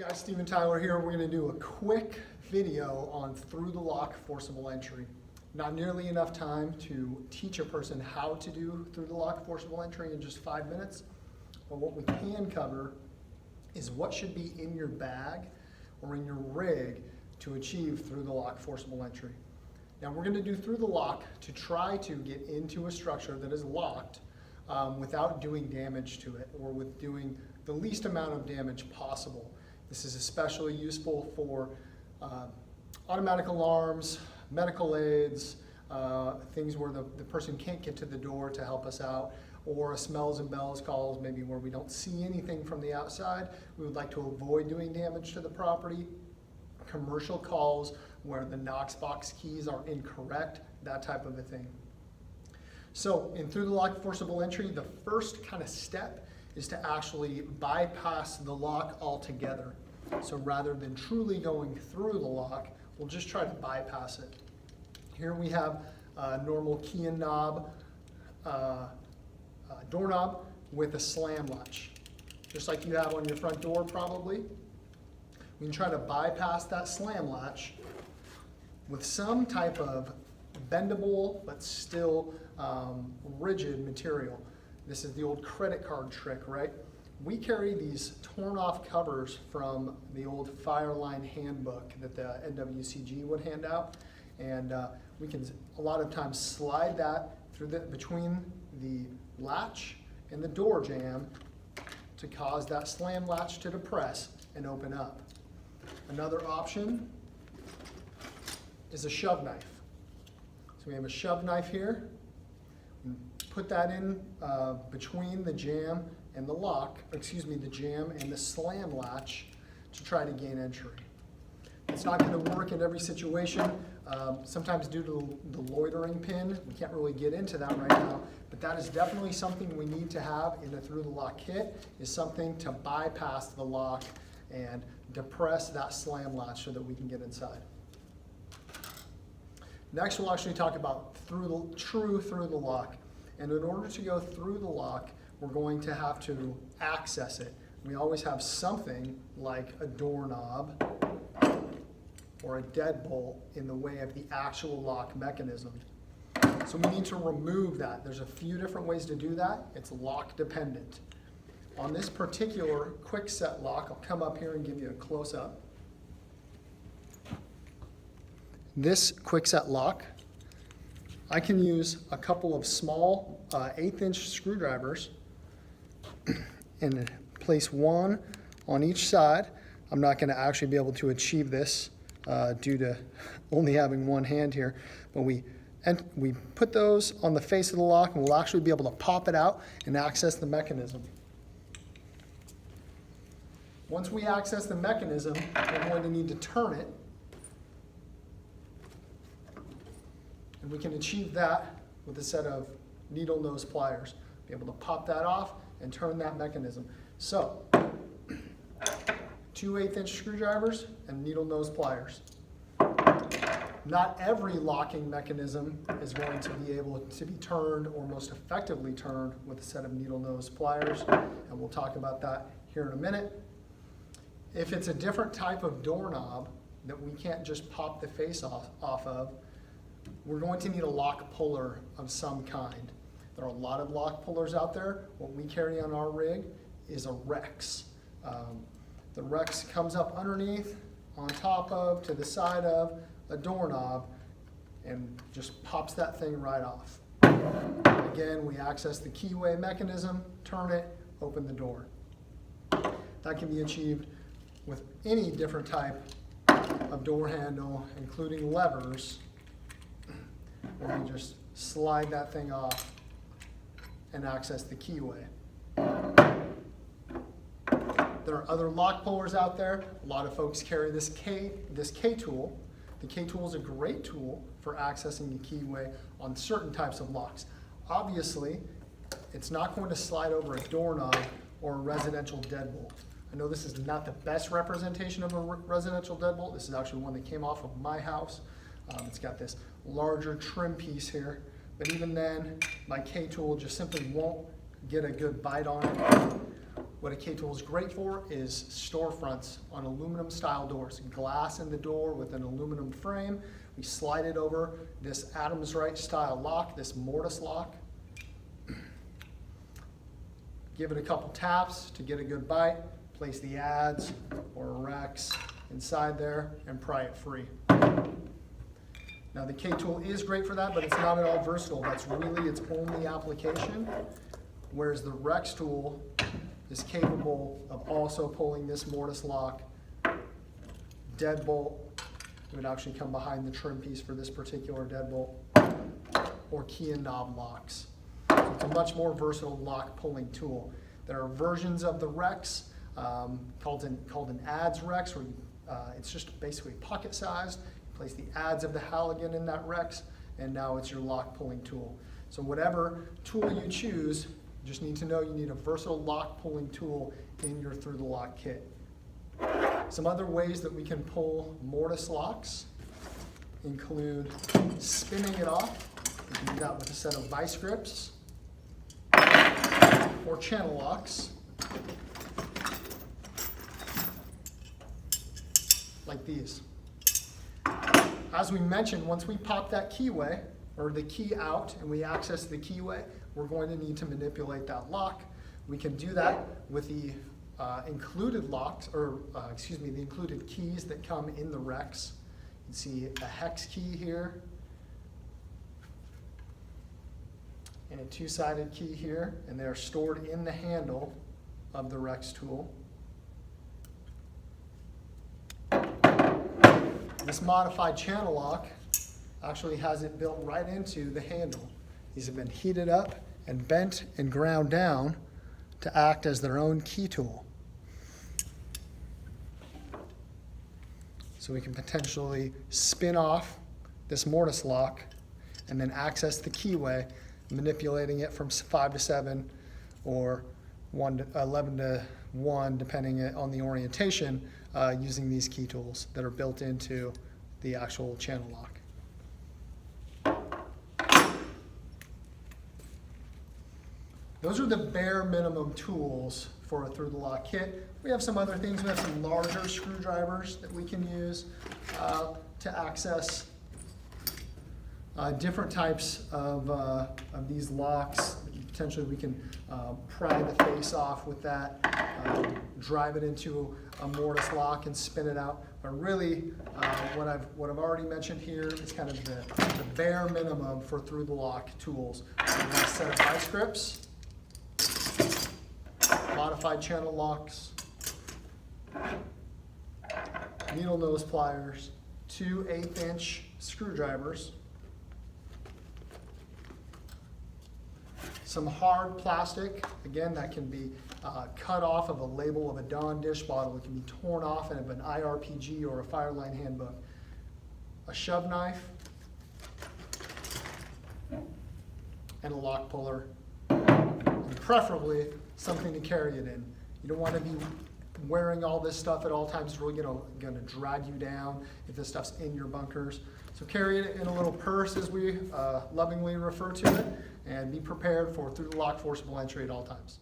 Guys, Steve and Tyler here. We're going to do a quick video on through the lock forcible entry. Not nearly enough time to teach a person how to do through the lock forcible entry in just 5 minutes, but what we can cover is what should be in your bag or in your rig to achieve through the lock forcible entry. Now we're going to do through the lock to try to get into a structure that is locked without doing damage to it, or with doing the least amount of damage possible. This is especially useful for automatic alarms, medical aids, things where the person can't get to the door to help us out, or a smells and bells calls, maybe where we don't see anything from the outside. We would like to avoid doing damage to the property. Commercial calls where the Knox box keys are incorrect, that type of a thing. So in through the lock forcible entry, the first kind of step is to actually bypass the lock altogether. So rather than truly going through the lock, we'll just try to bypass it. Here we have a normal key and knob doorknob with a slam latch, just like you have on your front door probably. We can try to bypass that slam latch with some type of bendable but still rigid material. This is the old credit card trick, right? We carry these torn off covers from the old Fireline handbook that the NWCG would hand out, and we can a lot of times slide that through between the latch and the door jamb to cause that slam latch to depress and open up. Another option is a shove knife. So we have a shove knife here. Put that in between the jamb and the lock, the jamb and the slam latch to try to gain entry. It's not going to work in every situation. Sometimes due to the loitering pin, we can't really get into that right now, but that is definitely something we need to have in the through the lock kit, is something to bypass the lock and depress that slam latch so that we can get inside. Next, we'll actually talk about true through the lock. And in order to go through the lock, we're going to have to access it. We always have something like a doorknob or a deadbolt in the way of the actual lock mechanism. So we need to remove that. There's a few different ways to do that. It's lock dependent. On this particular quick set lock, I'll come up here and give you a close up. This quick set lock, I can use a couple of small 1/8" screwdrivers and place one on each side. I'm not going to actually be able to achieve this due to only having one hand here, but we put those on the face of the lock, and we'll actually be able to pop it out and access the mechanism. Once we access the mechanism, we're going to need to turn it. And we can achieve that with a set of needle nose pliers. Be able to pop that off and turn that mechanism. So, 2 1/8" screwdrivers and needle nose pliers. Not every locking mechanism is going to be able to be turned or most effectively turned with a set of needle nose pliers, and we'll talk about that here in a minute. If it's a different type of doorknob that we can't just pop the face off of, we're going to need a lock puller of some kind. There are a lot of lock pullers out there. What we carry on our rig is a Rex. The Rex comes up underneath, on top of, to the side of a doorknob, and just pops that thing right off. Again, we access the keyway mechanism, turn it, open the door. That can be achieved with any different type of door handle, including levers, where we just slide that thing off and access the keyway. There are other lock pullers out there. A lot of folks carry this K tool. The K tool is a great tool for accessing the keyway on certain types of locks. Obviously, it's not going to slide over a doorknob or a residential deadbolt. I know this is not the best representation of a residential deadbolt. This is actually one that came off of my house. It's got this larger trim piece here, but even then, my K tool just simply won't get a good bite on it. what a K-tool is great for is storefronts on aluminum style doors. Glass in the door with an aluminum frame. We slide it over this Adams Wright style lock, this mortise lock. Give it a couple taps to get a good bite. Place the ads or Rex inside there and pry it free. Now the K-tool is great for that, but it's not at all versatile. That's really its only application, whereas the Rex tool is capable of also pulling this mortise lock, deadbolt. It would actually come behind the trim piece for this particular deadbolt, or key and knob locks. So it's a much more versatile lock pulling tool. There are versions of the Rex called an ads Rex, where it's just basically pocket sized. Place the ads of the Halligan in that Rex, and now it's your lock pulling tool. So whatever tool you choose, you just need to know you need a versatile lock pulling tool in your through the lock kit. Some other ways that we can pull mortise locks include spinning it off. You can do that with a set of vice grips or channel locks like these. As we mentioned, once we pop that keyway or the key out and we access the keyway, we're going to need to manipulate that lock. We can do that with the included locks, or the included keys that come in the Rex. You can see a hex key here and a two-sided key here, and they're stored in the handle of the Rex tool. This modified channel lock actually has it built right into the handle. These have been heated up and bent and ground down to act as their own key tool. So we can potentially spin off this mortise lock and then access the keyway, manipulating it from 5 to 7 or 11 to 1, depending on the orientation, using these key tools that are built into the actual channel lock. Those are the bare minimum tools for a through the lock kit. We have some other things. We have some larger screwdrivers that we can use to access different types of these locks. Potentially we can pry the face off with that, drive it into a mortise lock and spin it out. But really, what I've already mentioned here is kind of the bare minimum for through the lock tools. So we have a set of vice grips, modified channel locks, needle nose pliers, 2 1/8" screwdrivers, some hard plastic, again that can be cut off of a label of a Dawn dish bottle. It can be torn off of an IRPG or a Fireline handbook. A shove knife, and a lock puller, and preferably something to carry it in. You don't want to be wearing all this stuff at all times. It's really going to drag you down if this stuff's in your bunkers. So carry it in a little purse, as we lovingly refer to it, and be prepared for through the lock forcible entry at all times.